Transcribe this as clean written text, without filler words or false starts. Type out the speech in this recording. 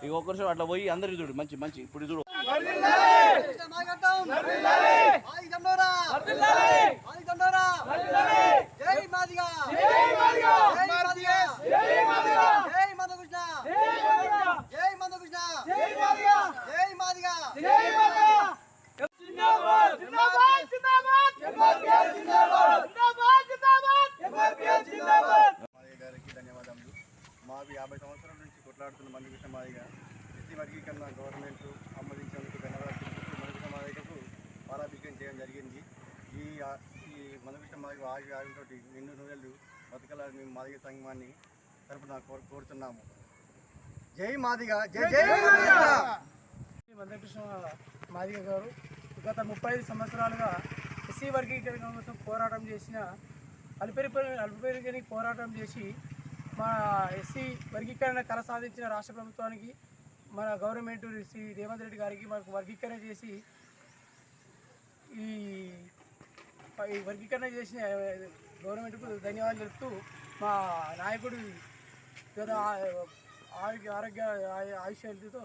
ఇక ఒక్కరు అట్లా పోయి అందరికి చూడు మంచి మంచి ఇప్పుడు చూడు ధన్యవాదాలు. మావి 50 సంవత్సరాల నుంచి కొట్లాడుతున్న మందకృష్ణ మాదిగ ఎస్సీ వర్గీకరణ గవర్నమెంట్ ఆమోదించేందుకు ధన్యవాదాలు. మందకృష్ణ మాదిగకు పాలాభిషేకం చేయడం జరిగింది. ఈ మందకృష్ణ మాదిగ ఆయుతో నిండు నూరేళ్ళు బతకాలని మేము మాదిగ సంఘాన్ని తరపున కోరుతున్నాము. జై మాదిగ, జై జై మందకృష్ణ మాదిగ గారు గత 35 సంవత్సరాలుగా ఎస్సీ వర్గీకరణ కోసం పోరాటం చేసిన అల్పపరిగణి పోరాటం చేసి మా ఎస్సీ వర్గీకరణ కళ సాధించిన రాష్ట్ర ప్రభుత్వానికి మన గవర్నమెంట్ శ్రీ రేవంత్ రెడ్డి గారికి మనకు వర్గీకరణ చేసి ఈ వర్గీకరణ చేసిన గవర్నమెంట్కు ధన్యవాదాలు చెప్తూ మా నాయకుడు ఆరోగ్య ఆయుష్యాలతో